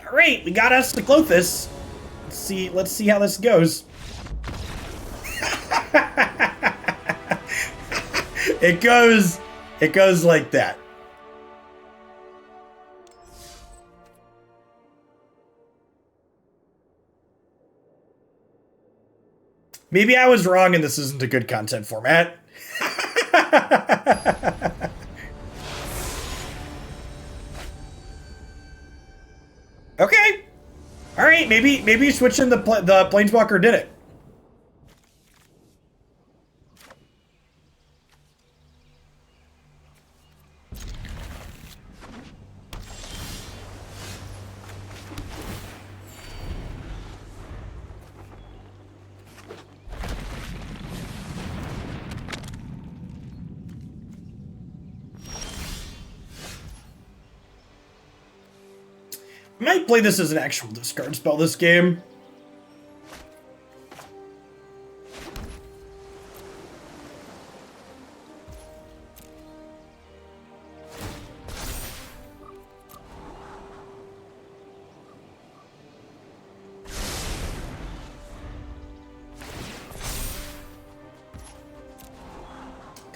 All right, we got us to Clothis. Let's see how this goes. It goes like that. Maybe I was wrong and this isn't a good content format. Okay. All right, maybe switching the Planeswalker did it. I might play this as an actual discard spell this game.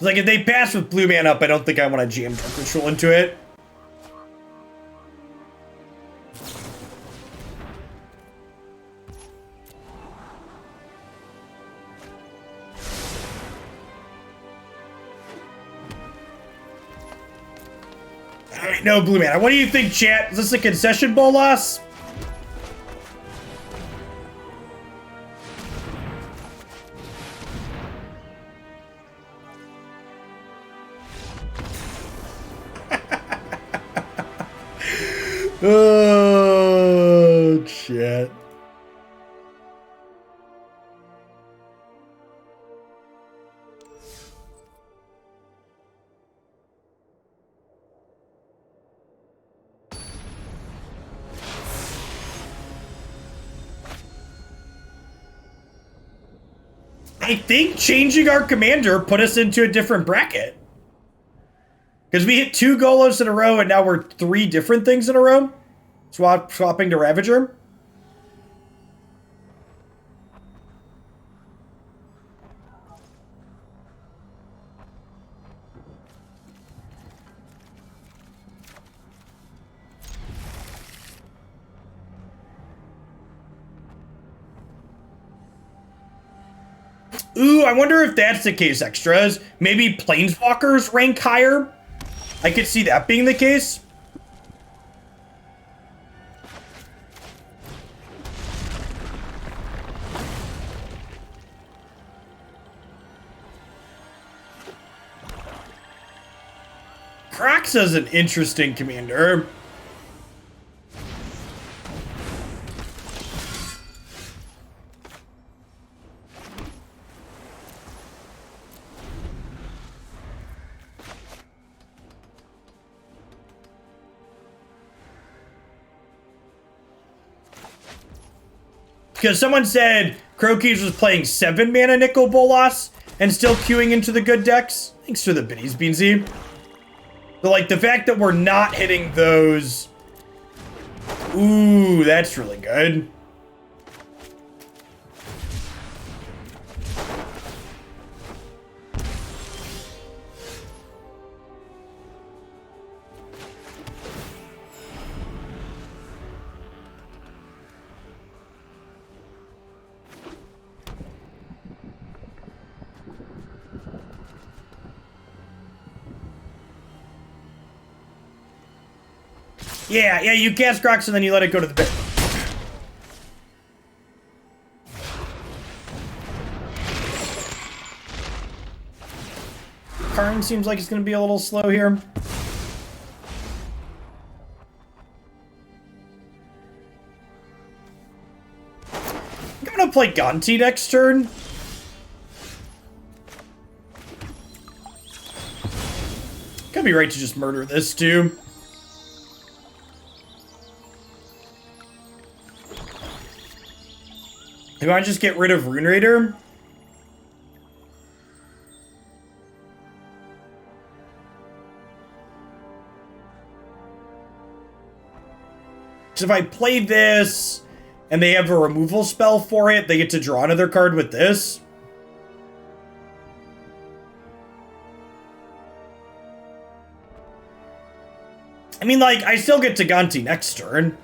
Like, if they pass with blue man up, I don't think I want to jam Dark Ritual into it. Alright, no blue mana. What do you think, chat? Is this a concession, Bolas? Oh, shit. I think changing our commander put us into a different bracket. Because we hit 2 Golos in a row, and now we're 3 different things in a row. Swapping to Ravager. Ooh, I wonder if that's the case, extras. Maybe Planeswalkers rank higher? I could see that being the case. Kraxa's an interesting commander. Because someone said Crokeys was playing 7 mana Nicol Bolas and still queuing into the good decks. Thanks for the biddies, Beansy. But like the fact that we're not hitting those. Ooh, that's really good. Yeah, you cast Crocs and then you let it go to the pit. Karn seems like it's going to be a little slow here. I'm going to play Gonti next turn. Could be right to just murder this too. Do I just get rid of Rune Raider? Because if I play this and they have a removal spell for it, they get to draw another card with this. I mean, like, I still get Taganti next turn.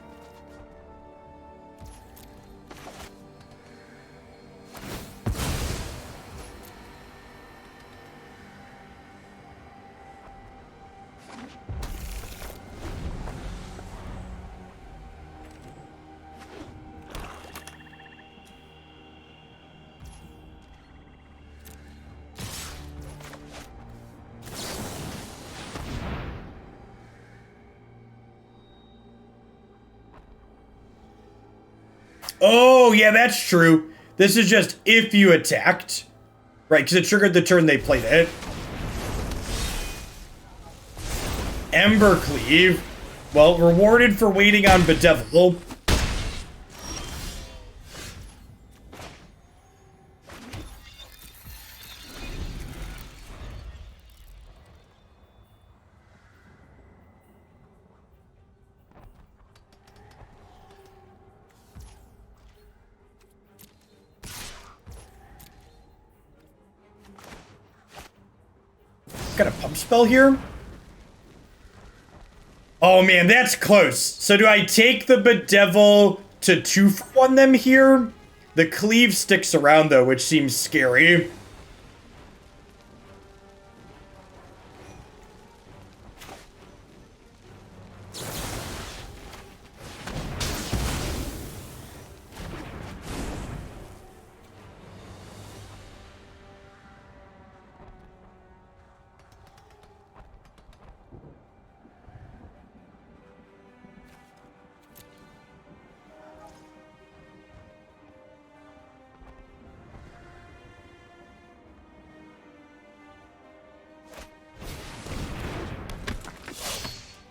Oh, yeah, that's true. This is just if you attacked. Right, because it triggered the turn they played it. Embercleave. Well, rewarded for waiting on Bedevil. Got a pump spell here. Oh man, that's close. So do I take the Bedevil to 2-for-1 them here? The cleave sticks around though, which seems scary.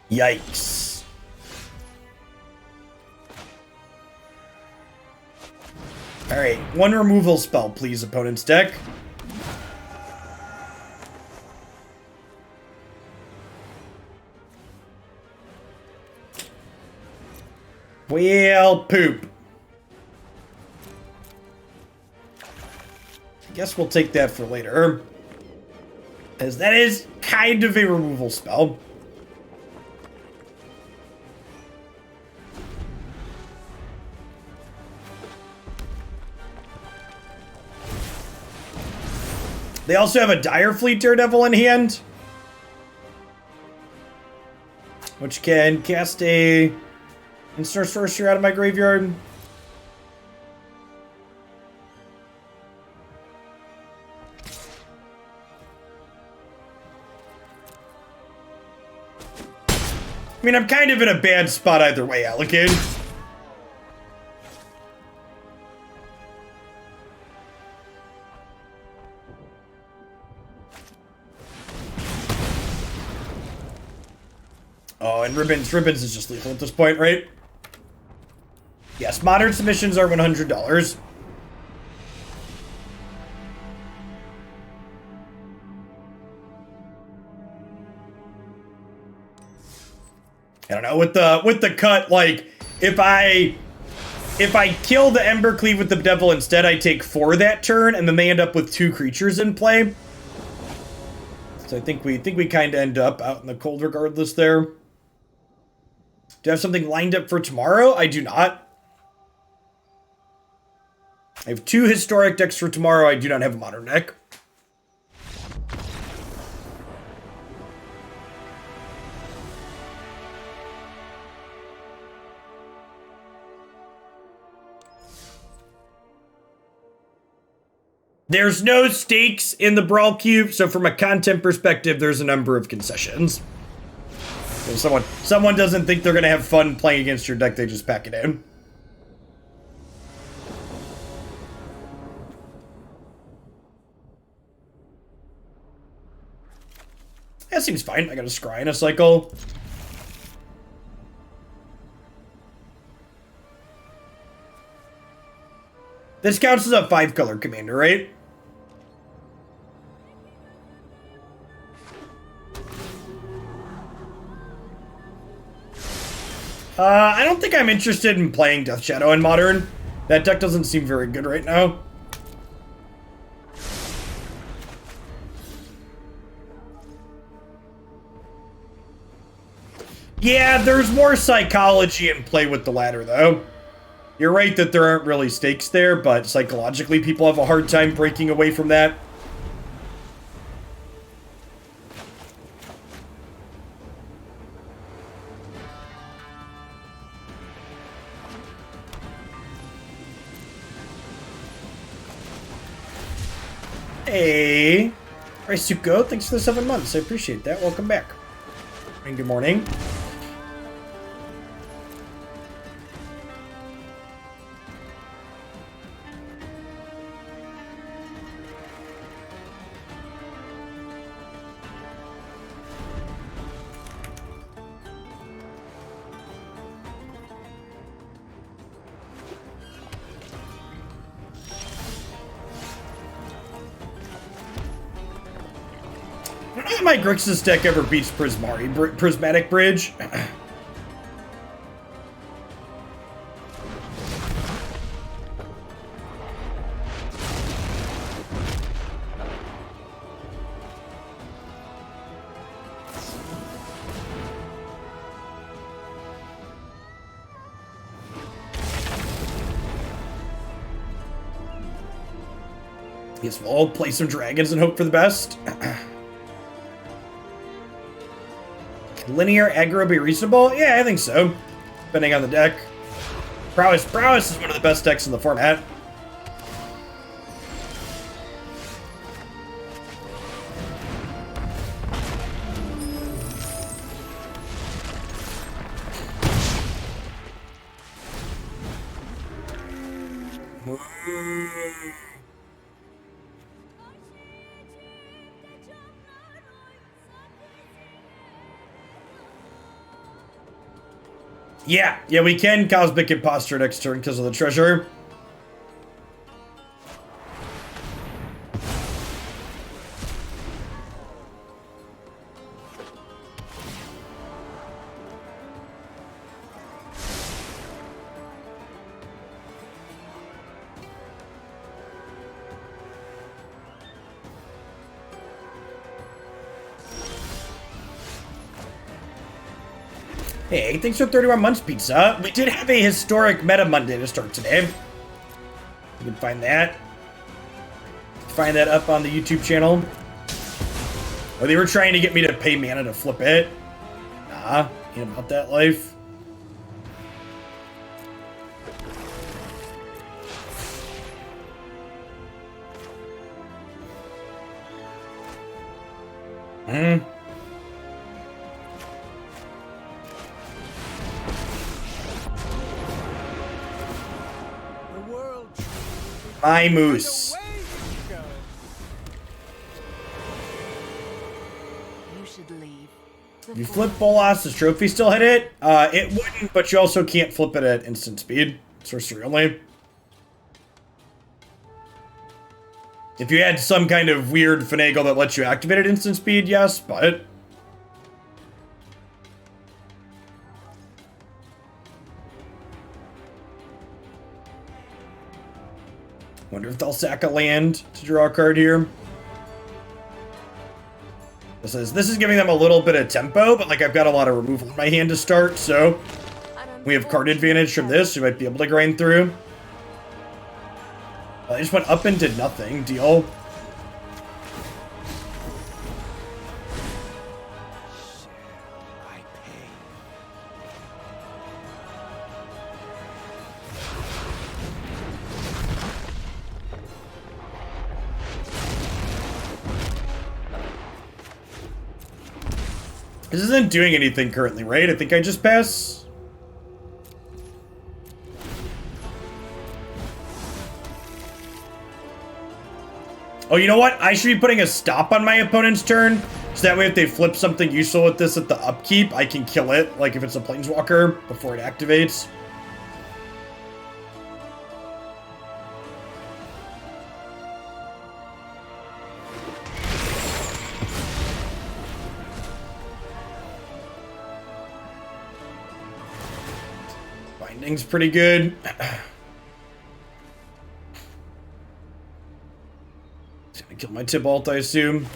Yikes. Alright, one removal spell, please, opponent's deck. Well, poop. I guess we'll take that for later. As that is kind of a removal spell. They also have a Direfleet Daredevil in hand, which can cast a instant sorcery out of my graveyard. I mean, I'm kind of in a bad spot either way, Alakid. Oh, and Ribbons is just lethal at this point, right? Yes, modern submissions are $100. I don't know, with the cut, like, if I kill the Embercleave with the Devil instead, I take 4 that turn, and then they end up with 2 creatures in play. So I think we kind of end up out in the cold regardless there. Do I have something lined up for tomorrow? I do not. I have 2 historic decks for tomorrow. I do not have a modern deck. There's no stakes in the Brawl Cube, so from a content perspective, there's a number of concessions. If someone doesn't think they're going to have fun playing against your deck, they just pack it in. That seems fine. I got a Scry in a cycle. This counts as a 5-color commander, right? I don't think I'm interested in playing Death Shadow in Modern. That deck doesn't seem very good right now. Yeah, there's more psychology in play with the latter, though. You're right that there aren't really stakes there, but psychologically people have a hard time breaking away from that. Hey, Raisuko, thanks for the 7 months. I appreciate that. Welcome back. And good morning. I don't know if my Grixis deck ever beats Prismatic Bridge. Guess we'll all play some dragons and hope for the best. Linear aggro be reasonable? Yeah, I think so. Depending on the deck. Prowess is one of the best decks in the format. Yeah, we can Cosmic Impostor next turn because of the treasure. Hey, thanks for 31 months, pizza. We did have a historic Meta Monday to start today. You can find that. Find that up on the YouTube channel. Oh, they were trying to get me to pay mana to flip it. Nah, ain't about that life. My moose. You flip Bolas, does trophy still hit it? It wouldn't, but you also can't flip it at instant speed. Sorcery only. If you had some kind of weird finagle that lets you activate at instant speed, yes, but... Wonder if they'll sack a land to draw a card here. This is giving them a little bit of tempo, but like I've got a lot of removal in my hand to start, so we have card advantage from this. We might be able to grind through. I just went up and did nothing. Deal. This isn't doing anything currently, right? I think I just pass. Oh, you know what? I should be putting a stop on my opponent's turn, so that way if they flip something useful with this at the upkeep, I can kill it, like if it's a Planeswalker, before it activates. Lightning's pretty good. It's gonna kill my Tibalt, I assume.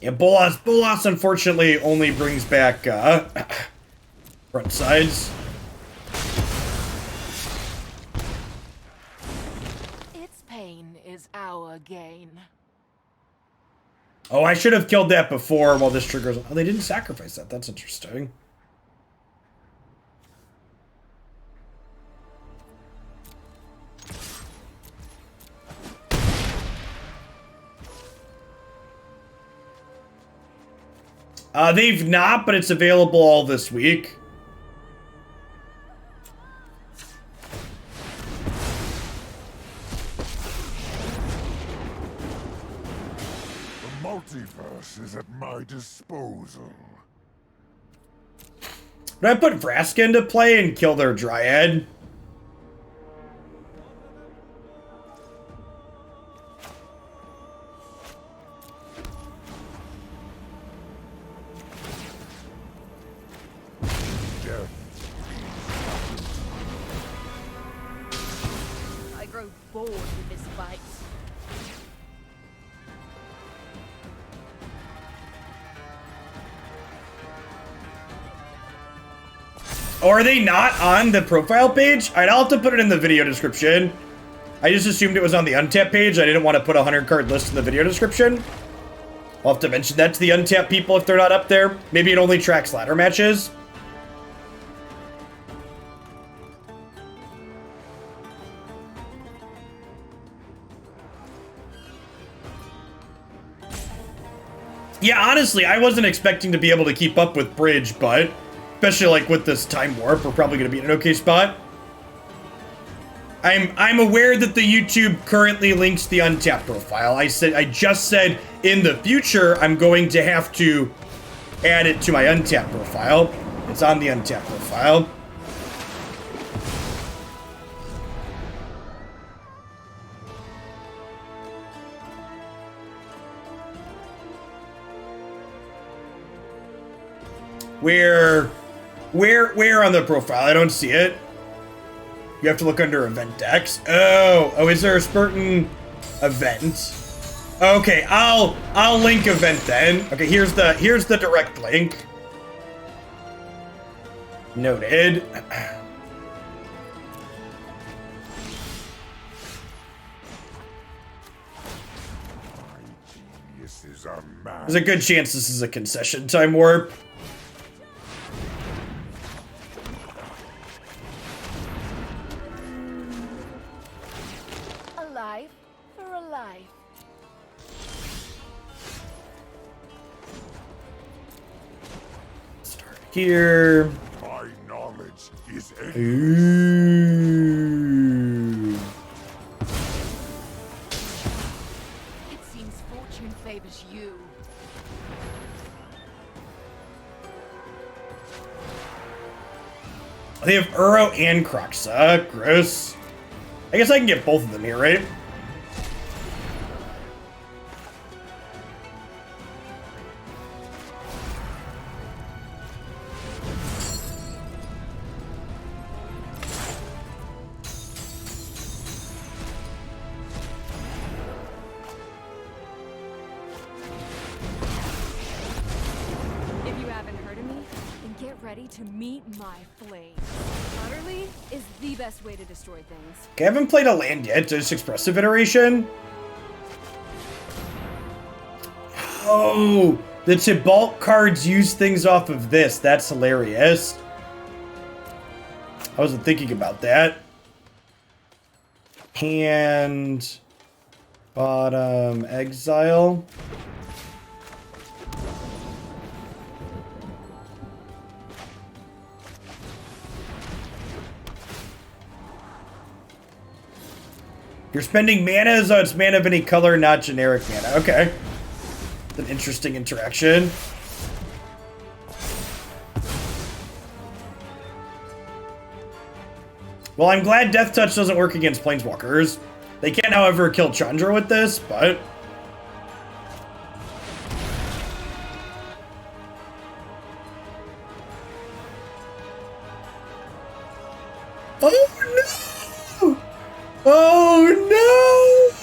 Yeah, Bolas unfortunately only brings back front sides. Its pain is our gain. Oh, I should have killed that before while this triggers. Oh, they didn't sacrifice that. That's interesting. They've not, but it's available all this week. The multiverse is at my disposal. Would I put Vraska into play and kill their Dryad? Bored with this fight. Oh, are they not on the profile page? I'll have to put it in the video description. I just assumed it was on the Untapped page. I didn't want to put a 100 card list in the video description. I'll have to mention that to the Untapped people if they're not up there. Maybe it only tracks ladder matches. Yeah, honestly, I wasn't expecting to be able to keep up with Bridge, but especially like with this time warp, we're probably going to be in an okay spot. I'm aware that the YouTube currently links the Untapped profile. I just said in the future I'm going to have to add it to my Untapped profile. It's on the Untapped profile. Where on the profile? I don't see it. You have to look under event decks. Oh, is there a Spurton event? Okay, I'll link event then. Okay, here's the direct link. Noted. There's a good chance this is a concession time warp. Here. My knowledge is Ooh. It seems fortune favors you. They have Uro and Kroxa. Gross. I guess I can get both of them here, right? To meet my flame. Utterly is the best way to destroy things. Okay, I haven't played a land yet. Just expressive iteration. Oh, the Tibalt cards use things off of this. That's hilarious. I wasn't thinking about that. Hand, bottom, exile. You're spending mana, so it's mana of any color, not generic mana. Okay. That's an interesting interaction. Well, I'm glad Death Touch doesn't work against Planeswalkers. They can't, however, kill Chandra with this, but... Oh, no! Oh, no!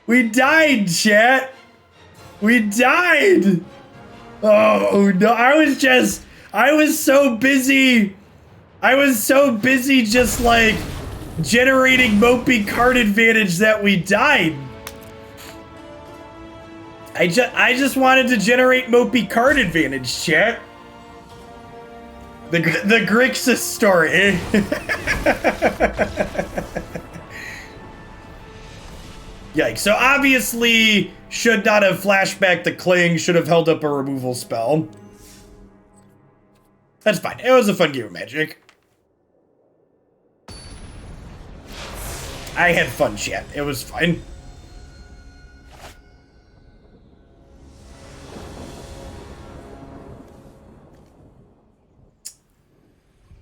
We died, chat! We died! Oh, no, I was so busy just, like, generating Mopey card advantage that we died. I just wanted to generate Mopey card advantage, chat. The Grixis story. Yikes. So obviously, should not have flashback the Cling, should have held up a removal spell. That's fine. It was a fun game of Magic. I had fun, chat. It was fine.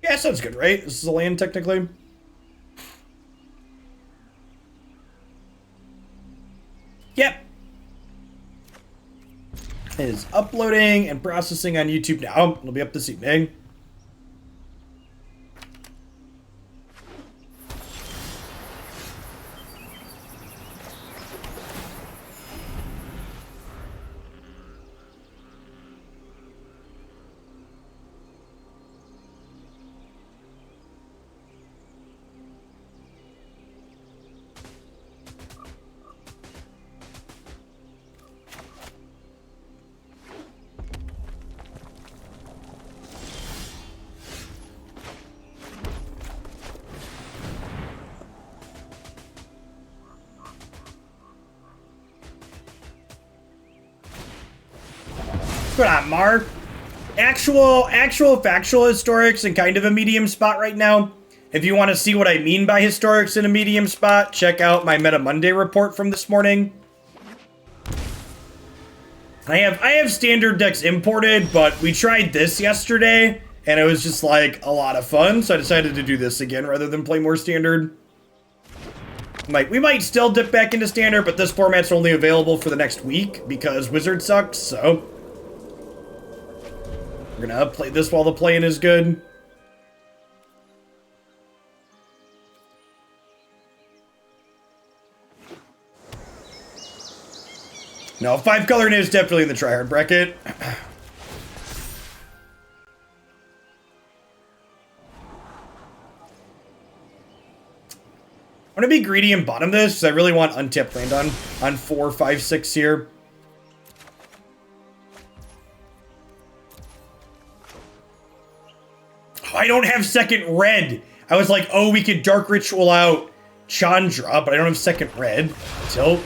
Yeah, sounds good, right? This is a land, technically. Yep. It is uploading and processing on YouTube now. It'll be up this evening. What's going on, Mark? Actual factual historics in kind of a medium spot right now. If you want to see what I mean by historics in a medium spot, check out my Meta Monday report from this morning. I have standard decks imported, but we tried this yesterday, and it was just like a lot of fun, so I decided to do this again rather than play more standard. We might still dip back into standard, but this format's only available for the next week because Wizard sucks, so we're gonna play this while the play-in is good. No, 5-color is definitely in the tryhard bracket. I want to be greedy and bottom this because I really want untapped land on 4, 5, 6 here. Oh, I don't have second red. I was like, oh, we could Dark Ritual out Chandra, but I don't have second red. Tilt.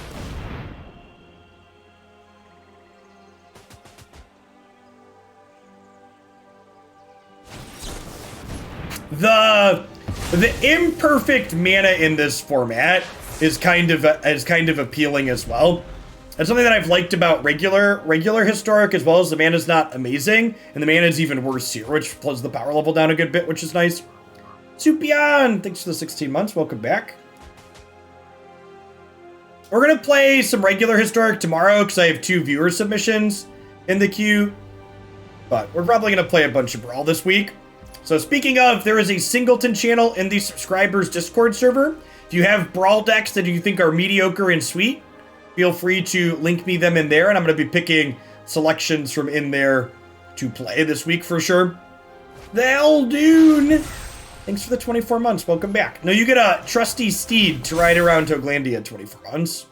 The imperfect mana in this format is kind of appealing as well. That's something that I've liked about regular historic, as well as the mana's not amazing, and the mana's even worse here, which pulls the power level down a good bit, which is nice. Supian, thanks for the 16 months. Welcome back. We're gonna play some regular historic tomorrow because I have 2 viewer submissions in the queue, but we're probably gonna play a bunch of Brawl this week. So speaking of, there is a Singleton channel in the subscribers Discord server. If you have Brawl decks that you think are mediocre and sweet, feel free to link me them in there, and I'm going to be picking selections from in there to play this week for sure. The Eldoon! Thanks for the 24 months. Welcome back. No, you get a trusty steed to ride around Toglandia 24 months.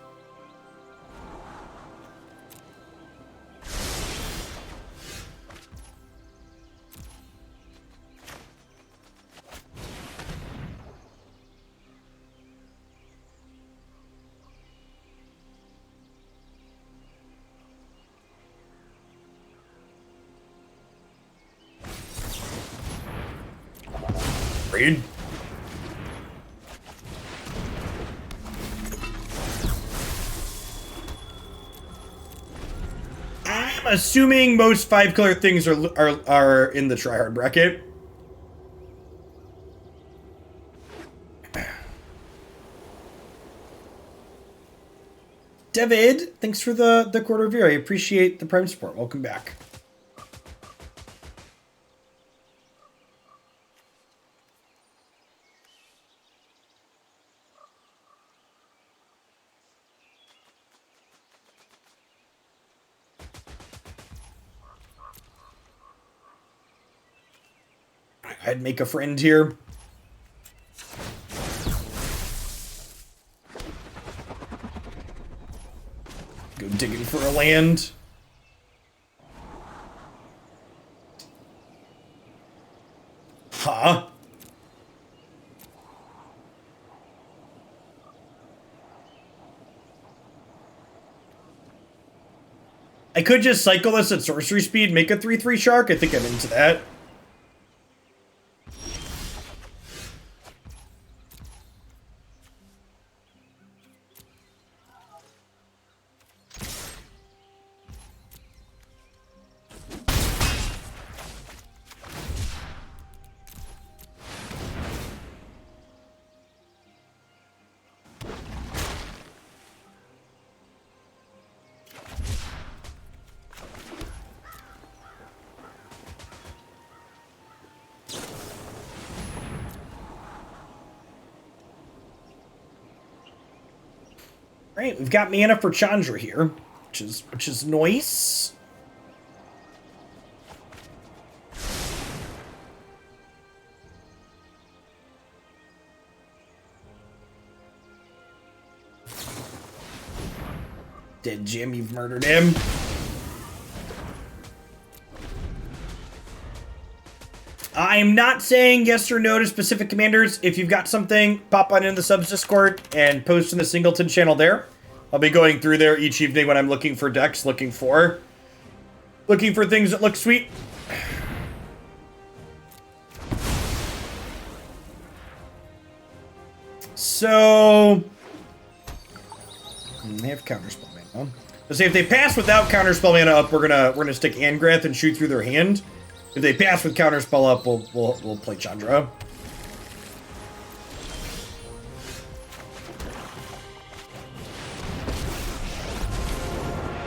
Read. I'm assuming most 5-color things are in the tryhard bracket. David, thanks for the quarter review. I appreciate the Prime support. Welcome back. I'd make a friend here. Go digging for a land. Huh? I could just cycle this at sorcery speed, make a 3/3 shark. I think I'm into that. Right, we've got mana for Chandra here, which is nice. Dead Jim, you've murdered him. I'm not saying yes or no to specific commanders. If you've got something, pop on in the subs Discord and post in the Singleton channel there. I'll be going through there each evening when I'm looking for decks, looking for things that look sweet. So, they have counterspell mana. Let's say if they pass without counterspell mana up, we're gonna stick Angrath and shoot through their hand. If they pass with counterspell up, we'll play Chandra.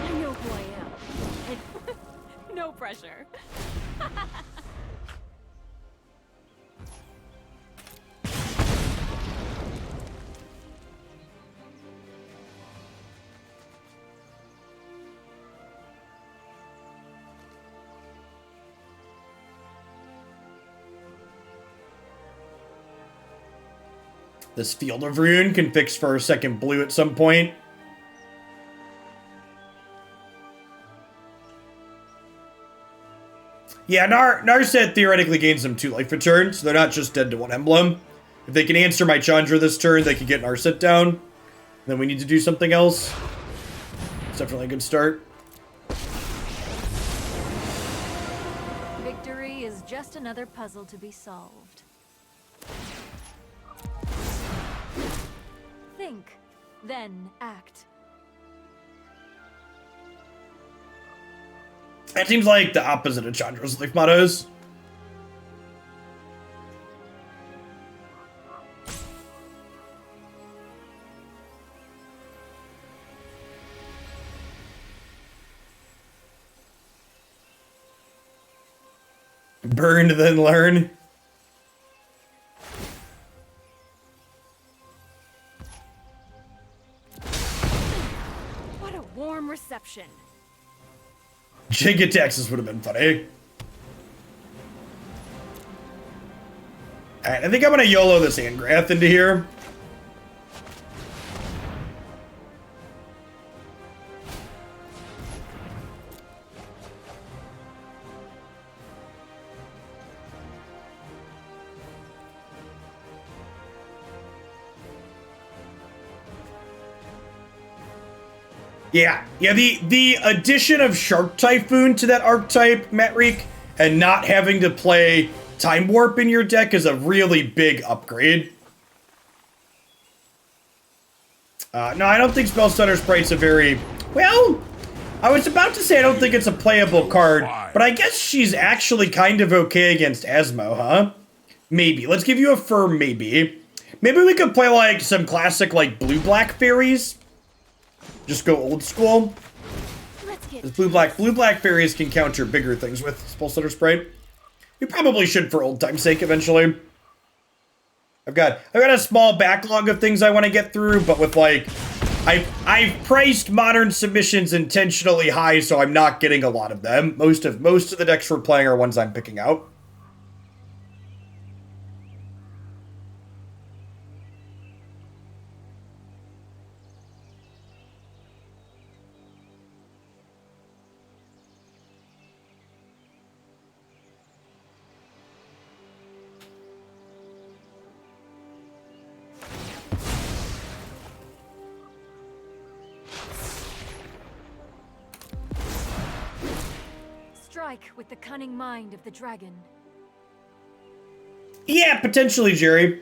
I know who I am. No pressure. This Field of Ruin can fix for a second blue at some point. Yeah, Narset theoretically gains them 2 life returns, so they're not just dead to 1 emblem. If they can answer my Chandra this turn, they can get Narset down. Then we need to do something else. It's definitely a good start. Victory is just another puzzle to be solved. Think, then act. That seems like the opposite of Chandra's life mottos. Burn, then learn. What a warm reception. Giga Texas would have been funny. Alright, I think I'm gonna YOLO this Angrath into here. Yeah, the addition of Shark Typhoon to that archetype, Matreek, and not having to play Time Warp in your deck is a really big upgrade. No, I don't think Spellstunner Sprite's a very... Well, I was about to say I don't think it's a playable card, but I guess she's actually kind of okay against Asmo, huh? Maybe. Let's give you a firm maybe. Maybe we could play, like, some classic, like, blue-black fairies. Just go old school. Let's get Blue black fairies can counter bigger things with Pulse Center Sprite. We probably should for old time's sake eventually. I've got a small backlog of things I want to get through, but with like I've priced modern submissions intentionally high, so I'm not getting a lot of them. Most of the decks we're playing are ones I'm picking out. strike with the cunning mind of the dragon. Yeah, potentially, Jerry.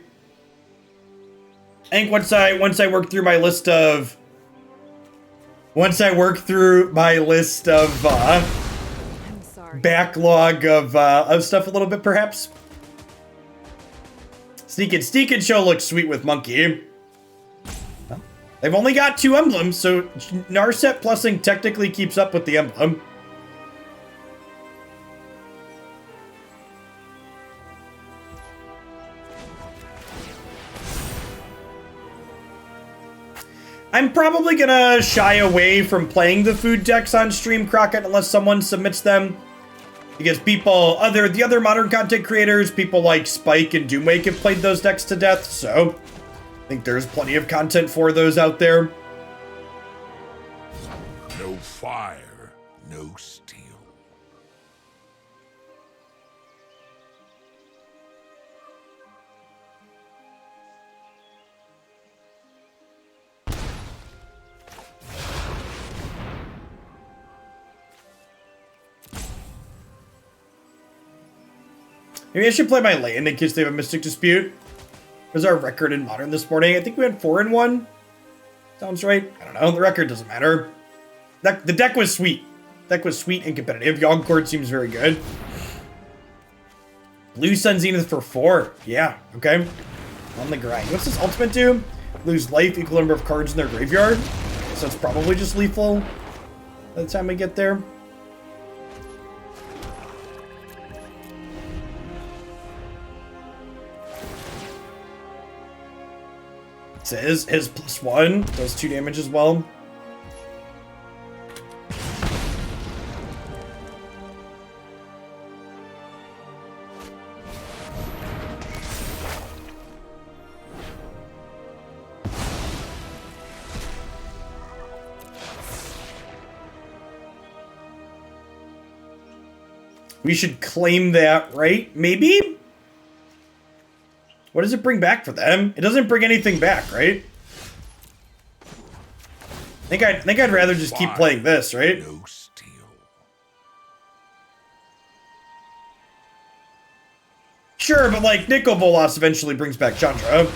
I think once I work through my list of I'm sorry. backlog of stuff a little bit, perhaps. Sneak and Show looks sweet with Monkey. Well, they've only got 2 emblems, so Narset plussing technically keeps up with the emblem. I'm probably gonna shy away from playing the food decks on stream, Crockett, unless someone submits them. Because the other modern content creators, people like Spike and Doomwake have played those decks to death, so I think there's plenty of content for those out there. No fire, no steel. Maybe I should play my land in case they have a Mystic Dispute. What's our record in Modern this morning? I think we had 4-1. Sounds right. I don't know. The record doesn't matter. The deck was sweet. Deck was sweet and competitive. Yogg seems very good. Blue Sun Zenith for 4. Yeah, okay. On the grind. What's this ultimate do? Lose life equal number of cards in their graveyard. So it's probably just lethal by the time we get there. His +1 does 2 damage as well. We should claim that, right? Maybe? What does it bring back for them? It doesn't bring anything back, right? I think I'd rather just keep playing this, right? No steel. Sure, but like Nicol Bolas eventually brings back Chandra.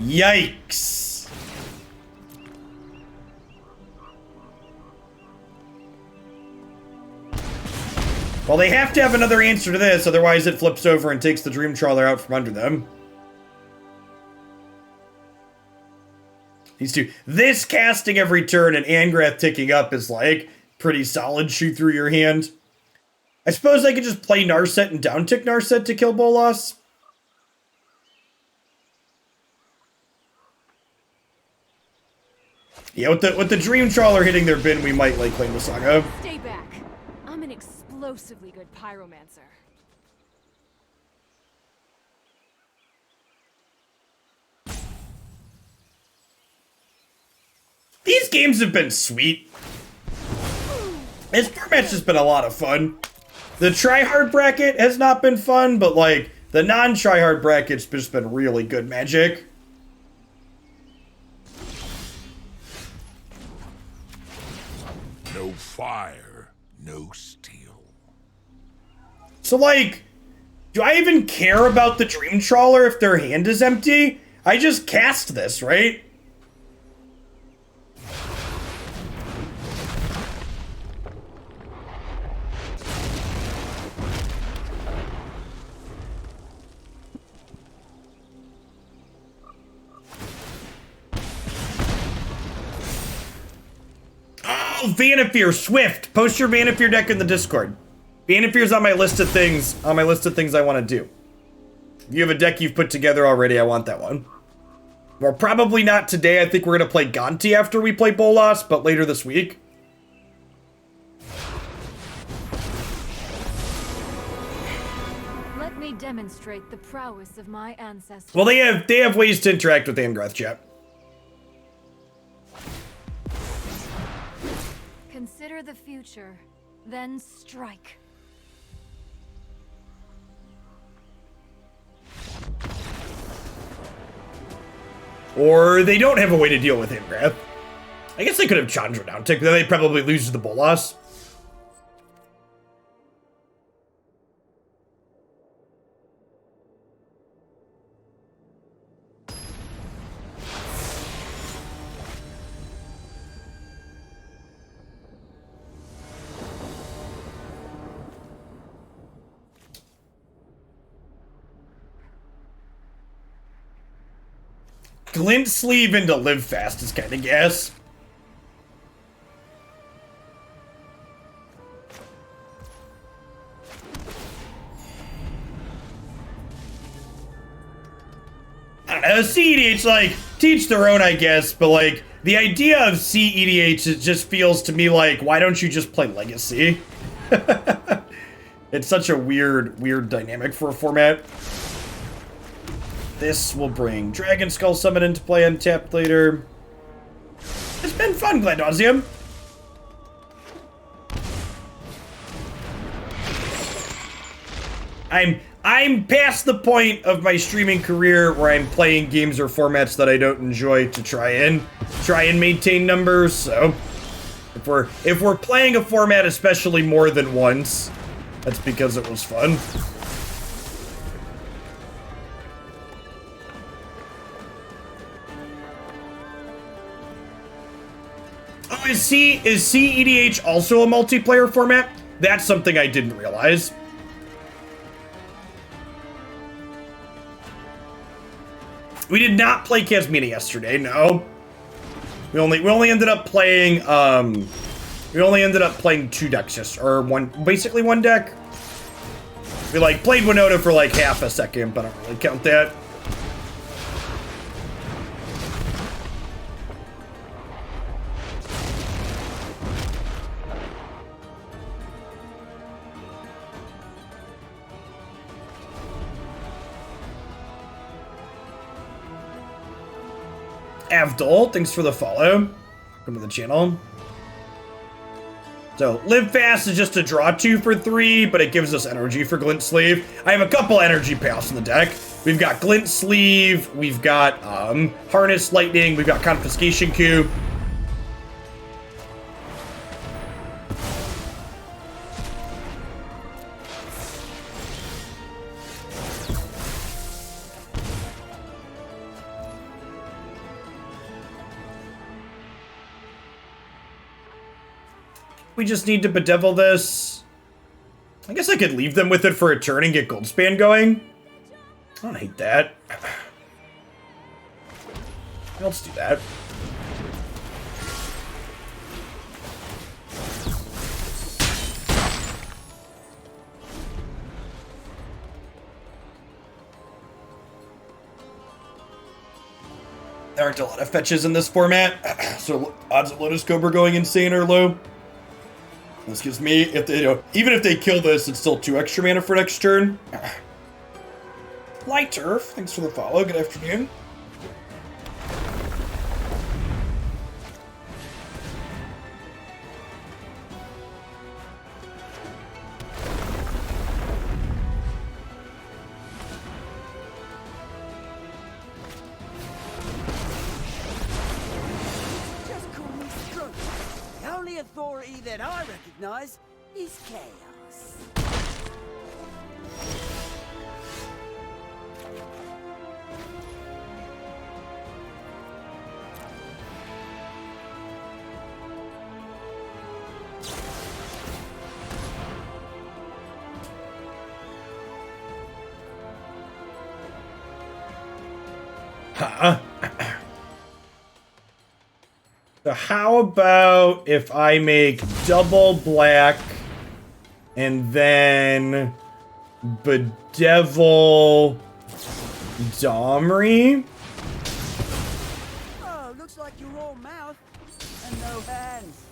Yikes. Well, they have to have another answer to this, otherwise it flips over and takes the Dream Trawler out from under them. These two. This casting every turn and Angrath ticking up is like pretty solid shoot through your hand. I suppose I could just play Narset and downtick Narset to kill Bolas. Yeah, with the Dream Trawler hitting their bin, we might like claim the Saga. Stay back. I'm an explosively good pyromancer. These games have been sweet. This format's just been a lot of fun. The tryhard bracket has not been fun, but like the non-tryhard bracket's just been really good magic. No fire, no steel. So like, do I even care about the Dream Trawler if their hand is empty? I just cast this, right? Oh, Vanifear, Swift. Post your Vanifear deck in the Discord. Vanifear's on my list of things. I want to do. If you have a deck you've put together already, I want that one. Well, probably not today. I think we're gonna play Gonti after we play Bolas, but later this week. Let me demonstrate the prowess of my ancestors. Well, they have ways to interact with Angrath, chat. Consider the future, then strike. Or they don't have a way to deal with Angrath. I guess they could have Chandra down tick, then they'd probably lose to the Bolas. Glint Sleeve into Live Fast is kind of gas. I don't know, CEDH, like, teach their own, I guess, but, like, the idea of CEDH, it just feels to me like, why don't you just play Legacy? It's such a weird dynamic for a format. This will bring Dragonskull Summit into play untapped later. It's been fun, Glandosium. I'm past the point of my streaming career where I'm playing games or formats that I don't enjoy to try and maintain numbers. So if we're playing a format especially more than once, that's because it was fun. Oh, is CEDH also a multiplayer format? That's something I didn't realize. We did not play Kasmina yesterday, no. We only ended up playing two decks or basically one deck. We like played Winota for like half a second, but I don't really count that. Avdol, thanks for the follow. Welcome to the channel. So, Live Fast is just a draw 2 for 3, but it gives us energy for Glint Sleeve. I have a couple energy payoffs in the deck. We've got Glint Sleeve, we've got Harness Lightning, we've got Confiscation Cube. We just need to Bedevil this. I guess I could leave them with it for a turn and get Goldspan going. I don't hate that. Let's do that. There aren't a lot of fetches in this format, so odds of Lotus Cobra going insane are low. This gives me, if they, even if they kill this, it's still 2 extra mana for next turn. Light Turf, thanks for the follow. Good afternoon. Authority that I recognize is chaos. Huh? So how about if I make double black and then Bedevil Domri? Oh, looks like you're all mouth and no hands.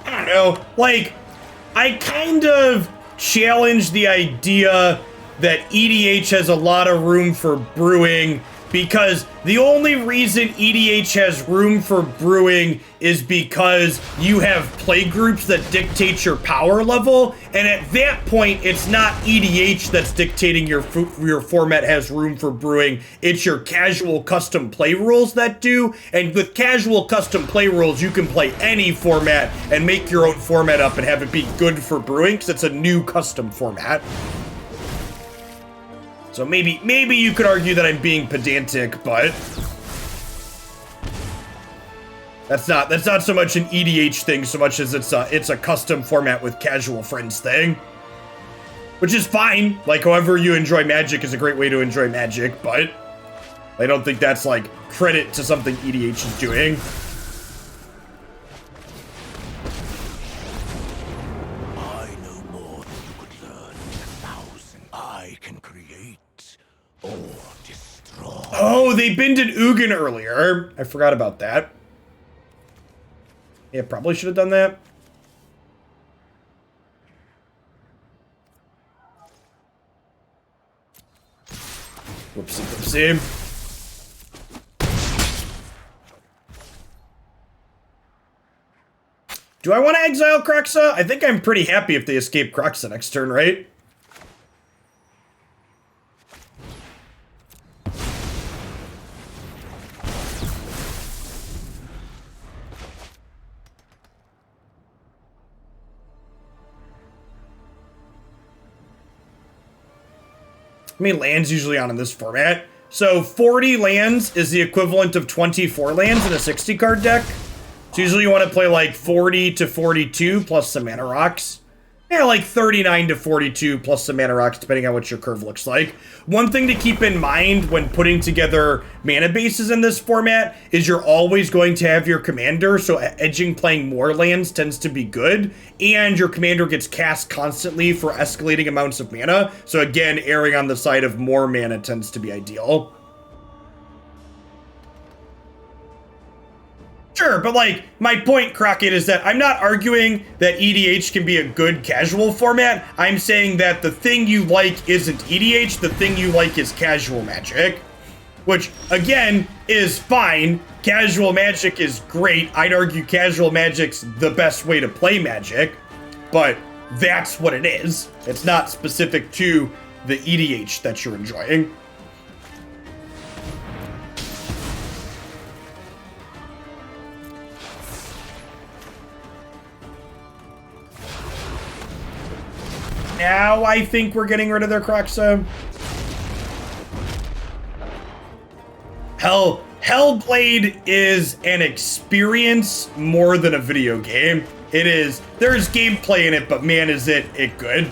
I don't know, like, I kind of challenge the idea that EDH has a lot of room for brewing, because the only reason EDH has room for brewing is because you have play groups that dictate your power level, and at that point, it's not EDH that's dictating your format has room for brewing, it's your casual custom play rules that do, and with casual custom play rules, you can play any format and make your own format up and have it be good for brewing, because it's a new custom format. So maybe you could argue that I'm being pedantic, but that's not so much an EDH thing so much as it's a custom format with casual friends thing. Which is fine. Like, however you enjoy Magic is a great way to enjoy Magic, but I don't think that's like credit to something EDH is doing. I know more than you could learn in 1,000. I can create or destroy. Oh, they bended Ugin earlier. I forgot about that. Yeah, probably should have done that. Whoopsie, whoopsie. Do I want to exile Kroxa? I think I'm pretty happy if they escape Kroxa next turn, right? How many lands usually on in this format? So 40 lands is the equivalent of 24 lands in a 60 card deck. So usually you want to play like 40 to 42 plus some mana rocks. Yeah, like 39 to 42 plus some mana rocks, depending on what your curve looks like. One thing to keep in mind when putting together mana bases in this format is you're always going to have your commander, so edging playing more lands tends to be good, and your commander gets cast constantly for escalating amounts of mana, so again, erring on the side of more mana tends to be ideal. Sure, but like, my point, Crockett, is that I'm not arguing that EDH can be a good casual format. I'm saying that the thing you like isn't EDH, the thing you like is casual Magic. Which, again, is fine. Casual Magic is great. I'd argue casual Magic's the best way to play Magic. But that's what it is. It's not specific to the EDH that you're enjoying. Now I think we're getting rid of their Kroxa. Hellblade is an experience more than a video game. It is. There's gameplay in it, but man, is it good.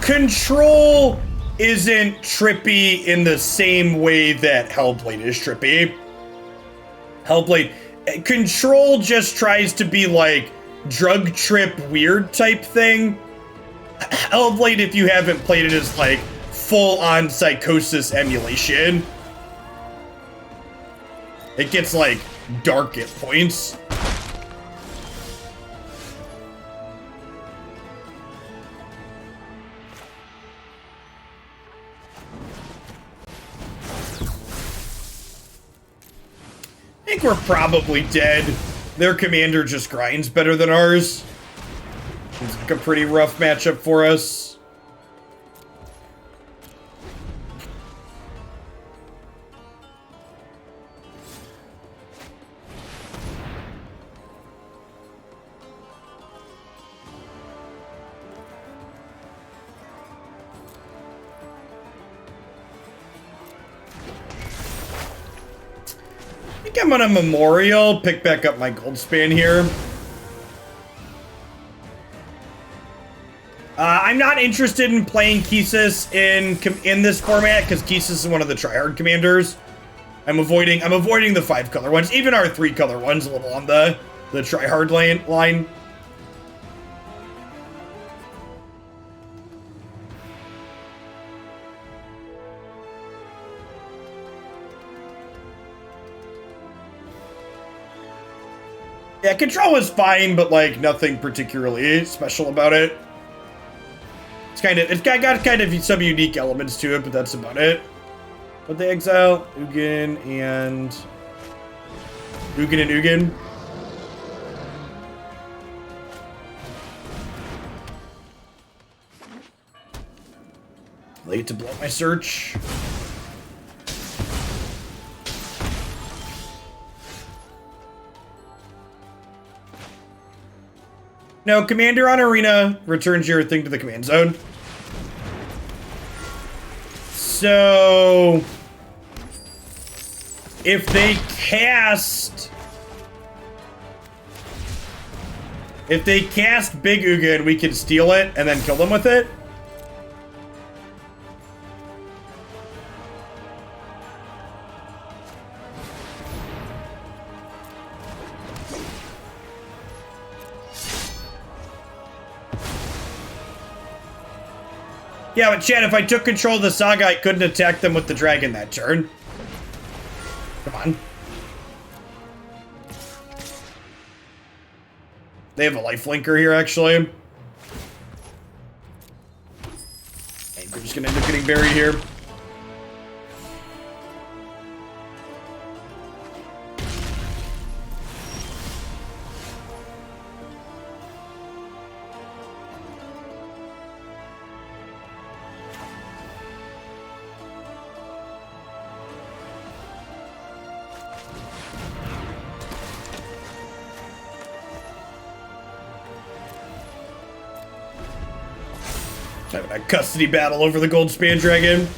Control isn't trippy in the same way that Hellblade is trippy. Hellblade, Control just tries to be like drug trip weird type thing. Hellblade, if you haven't played it, is like full-on psychosis emulation. It gets like dark at points. I think we're probably dead. Their commander just grinds better than ours. It's like a pretty rough matchup for us. I think I'm gonna Memorial, pick back up my gold span here. I'm not interested in playing Kisis in this format because Kisis is one of the tryhard commanders. I'm avoiding the 5-color ones. Even our 3-color one's a little on the tryhard line. Yeah, control is fine, but like nothing particularly special about it. It's got kind of some unique elements to it, but that's about it. But they exile Ugin and Ugin. Late to blow up my search. No, Commander on Arena returns your thing to the command zone. So if they cast Big Ugin, we can steal it and then kill them with it. Yeah, but Chad, if I took control of the Saga, I couldn't attack them with the dragon that turn. Come on. They have a lifelinker here, actually. And we're just gonna end up getting buried here. Having a custody battle over the gold span dragon.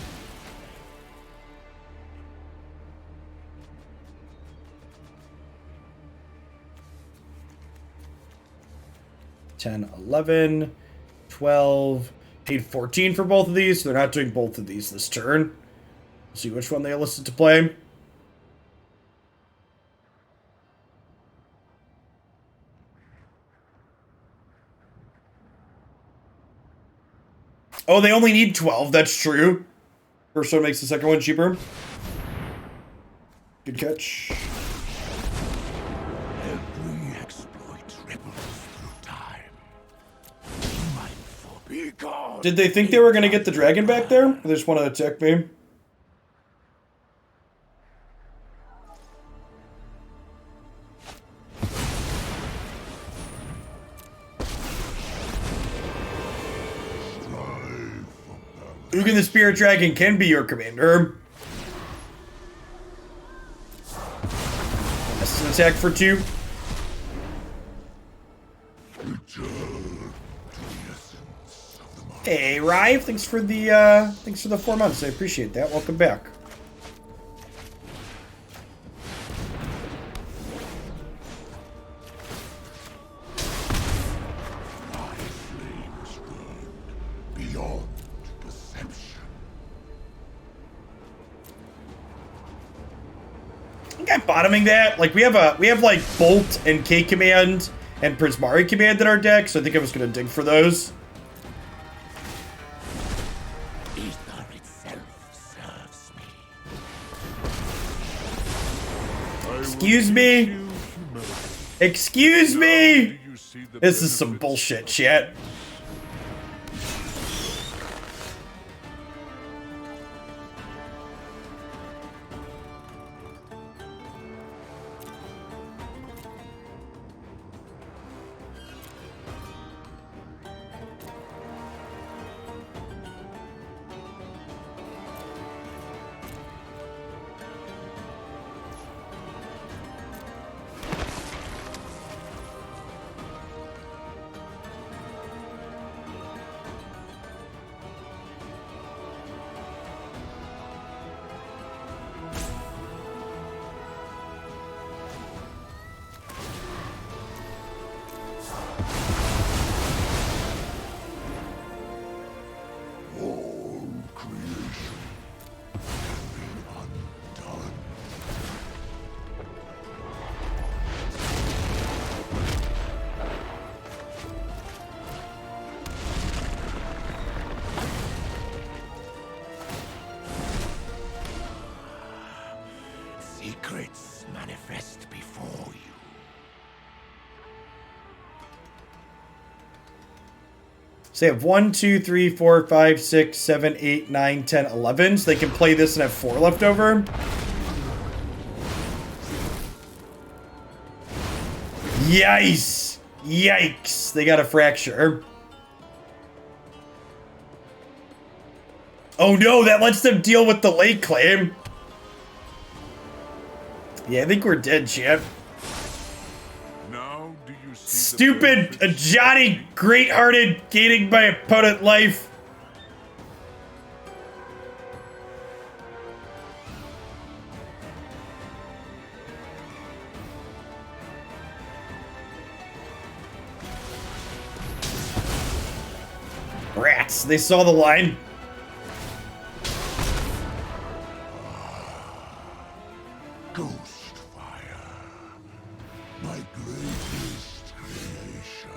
$10, $11, $12, paid $14 for both of these. So they're not doing both of these this turn. We'll see which one they enlisted to play. Oh, they only need 12. That's true. First one makes the second one cheaper. Good catch. Every exploit ripples through time. Mindful, be gone. Did they think they were going to get the dragon back there? Or they just want to attack me? Ugin the Spirit Dragon can be your commander. That's an attack for 2. Hey, Rive, thanks for the 4 months. I appreciate that. Welcome back. Bottoming that, like we have like Bolt and K command and Prismari command in our deck, so I think I was gonna dig for those. Ether itself serves me. Excuse me. Excuse me. This is some bullshit shit. Secrets manifest before you. So they have 1, 2, 3, 4, 5, 6, 7, 8, 9, 10, 11. So they can play this and have 4 left over. Yikes! Yikes! They got a fracture. Oh no, that lets them deal with the late claim. Yeah, I think we're dead, champ. Now do you see Stupid Johnny, great-hearted, gaining my opponent life. Rats, they saw the line. Ghost fire, my greatest creation.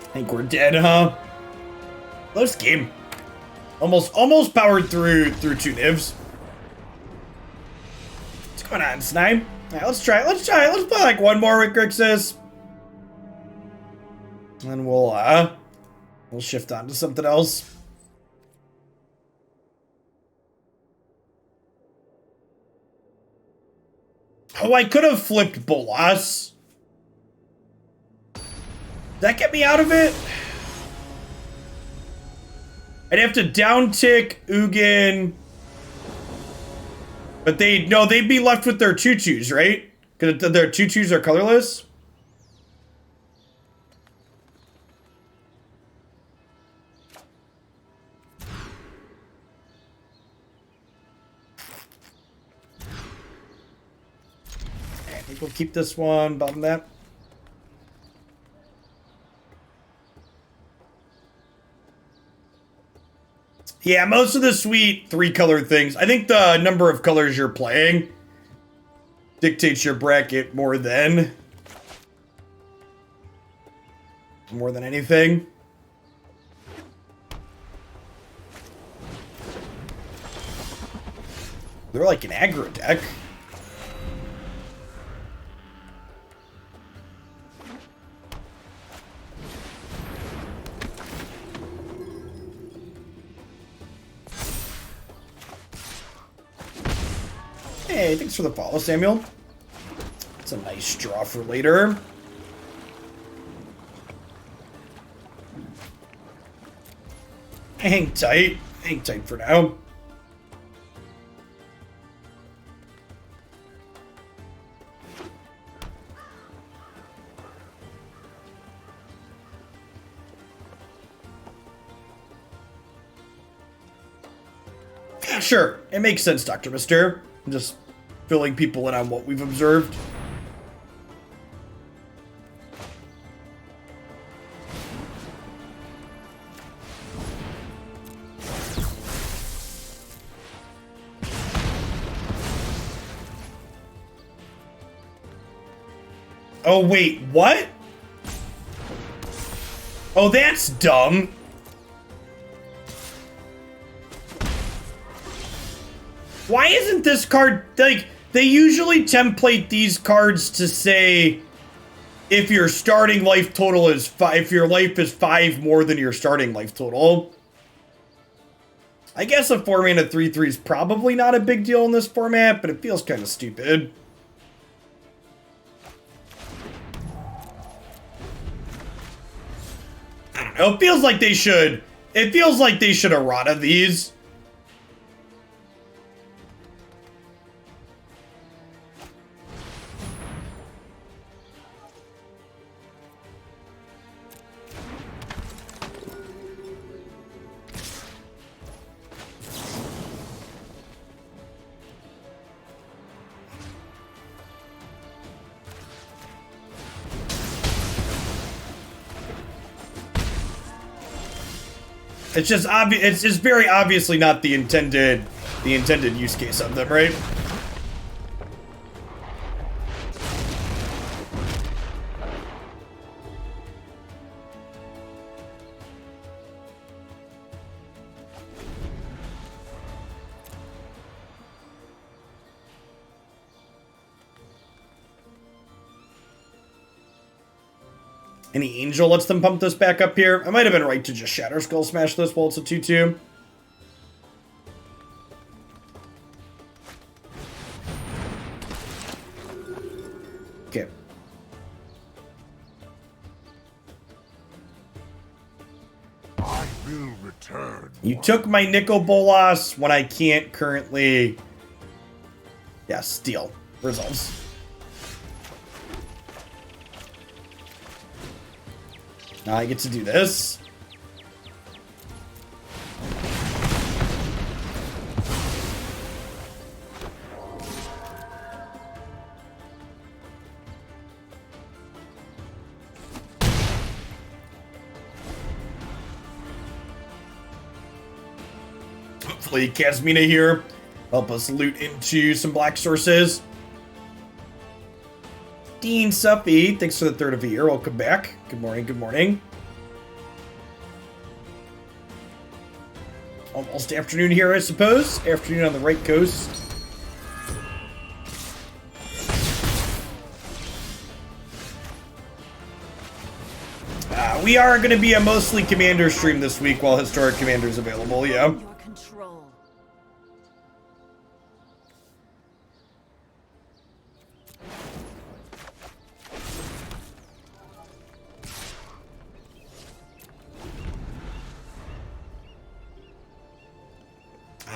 I think we're dead, huh? Close game. Almost powered through 2 nivs. What's going on, Snipe? Alright, let's try. Let's play like one more with Grixis. And we'll shift on to something else. Oh, I could have flipped Bolas. Did that get me out of it? I'd have to down tick Ugin. But they'd be left with their choo-choos, right? Because their choo-choos are colorless. I think we'll keep this one, bottom that. Yeah, most of the sweet 3-color things. I think the number of colors you're playing dictates your bracket more than anything. They're like an aggro deck. Hey, thanks for the follow, Samuel. It's a nice draw for later. Hang tight. Hang tight for now. Yeah, sure. It makes sense, Dr. Mister. I'm just filling people in on what we've observed. Oh, wait, what? Oh, that's dumb. Why isn't this card, like, they usually template these cards to say if your starting life total is 5, if your life is 5 more than your starting life total. I guess a 4-mana 3/3 is probably not a big deal in this format, but it feels kind of stupid. I don't know, it feels like they should errata these. It's just obvious. It's just very obviously not the intended use case of them, right? Any angel lets them pump this back up here. I might have been right to just Shatter Skull smash this while it's a 2-2. Okay. I will return. You took my Nicol Bolas when I can't currently... Yeah, steal. Results. Now I get to do this. Hopefully Kasmina here help us loot into some black sources. Dean Suppy, thanks for the third of the year. Welcome back. Good morning, good morning. Almost afternoon here, I suppose. Afternoon on the right coast. We are going to be a mostly Commander stream this week while Historic Commander is available, yeah. Your control.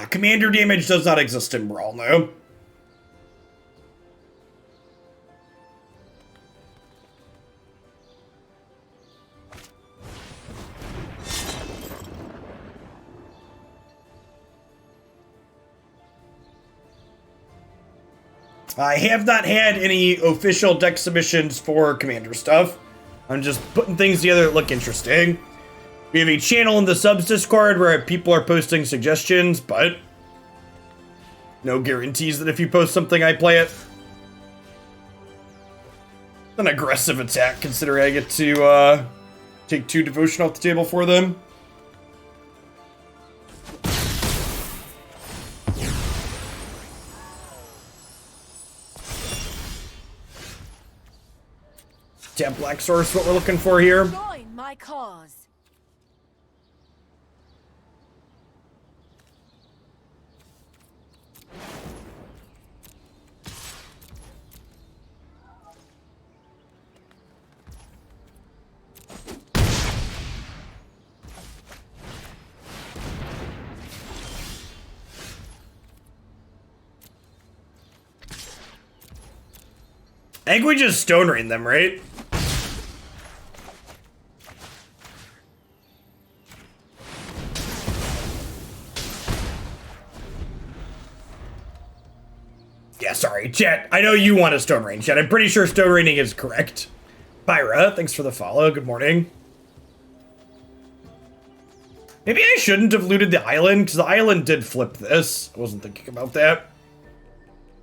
Commander damage does not exist in Brawl, no. I have not had any official deck submissions for Commander stuff. I'm just putting things together that look interesting. We have a channel in the subs Discord where people are posting suggestions, but no guarantees that if you post something, I play it. It's an aggressive attack, considering I get to take 2 devotion off the table for them. Tap Black Source, what we're looking for here. Join my cause. I think we just Stone Rain them, right? Yeah, sorry, chat. I know you want a Stone Rain, chat. I'm pretty sure Stone Raining is correct. Pyra, thanks for the follow. Good morning. Maybe I shouldn't have looted the island, because the island did flip this. I wasn't thinking about that.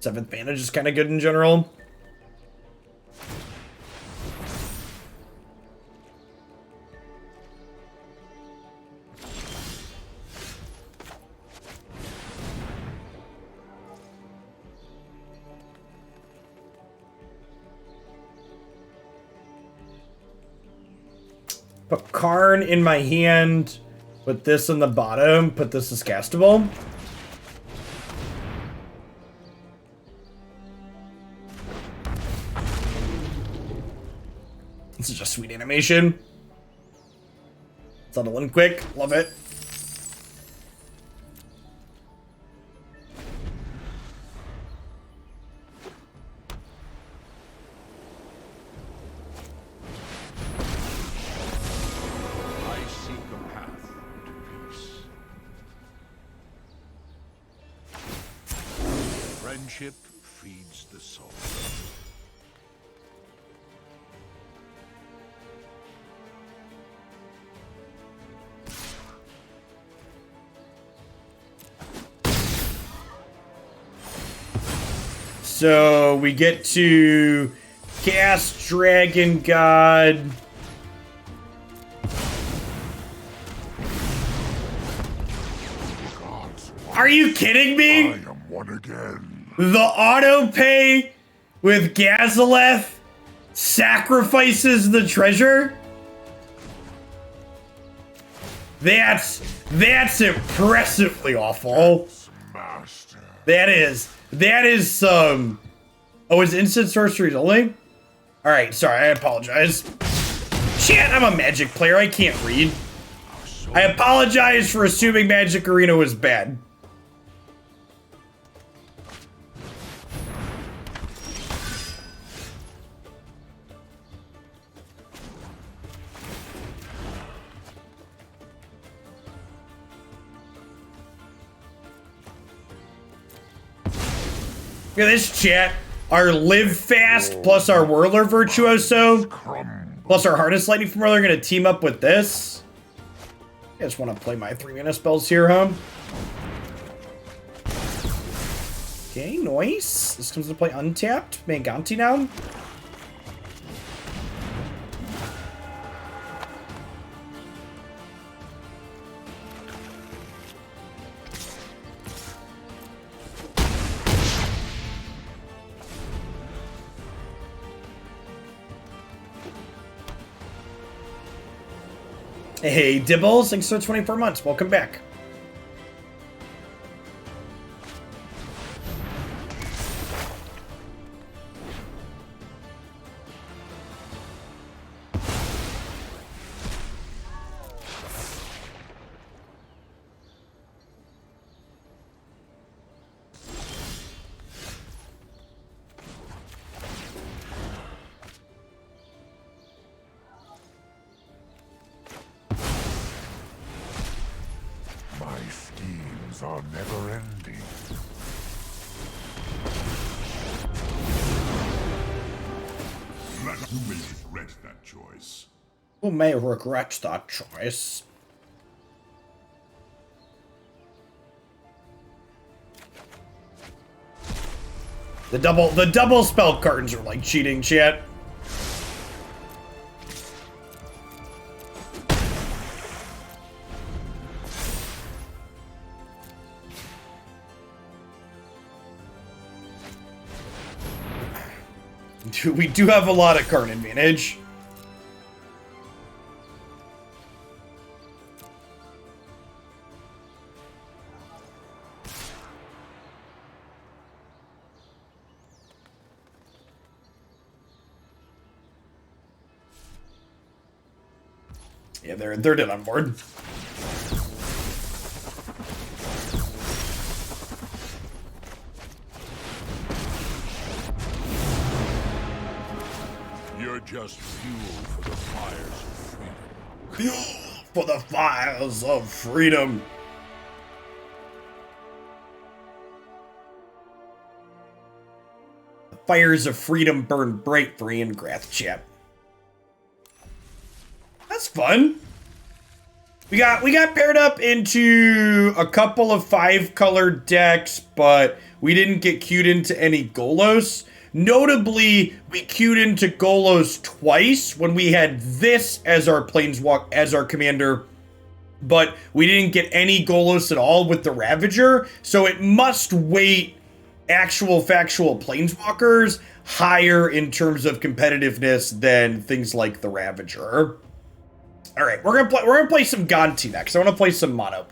7th Vantage is kind of good in general. Put Karn in my hand, put this on the bottom, put this as castable. This is just sweet animation. Subtle and quick, love it. Friendship feeds the soul. So we get to cast Dragon God. Are you kidding me? I am one again. The auto pay with Gazaleth sacrifices the treasure? That's impressively awful. Master. That is some. Oh, it's instant sorceries only? Alright, sorry, I apologize. Shit, I'm a Magic player, I can't read. I apologize for assuming Magic Arena was bad. Look at this chat. Our Live Fast plus our Whirler Virtuoso plus our Harness Lightning from Whirler are going to team up with this. I just want to play my 3-mana spells here, huh? Okay, nice. This comes to play untapped. Manganti now. Hey, Dibbles, thanks for 24 months. Welcome back. Are never ending. You may regret that choice. Who may regret that choice? The double spell cards are like cheating, chat. We do have a lot of Karn advantage. Yeah, they're dead on board. Just fuel for the fires of freedom. Fuel for the fires of freedom. The fires of freedom burn bright for Angrath, chat. That's fun. We got paired up into a couple of 5-color decks, but we didn't get queued into any Golos. Notably, we queued into Golos twice when we had this as our as our commander, but we didn't get any Golos at all with the Ravager, so it must weight actual factual Planeswalkers higher in terms of competitiveness than things like the Ravager. All right, we're gonna play some Gonti next. I want to play some mono.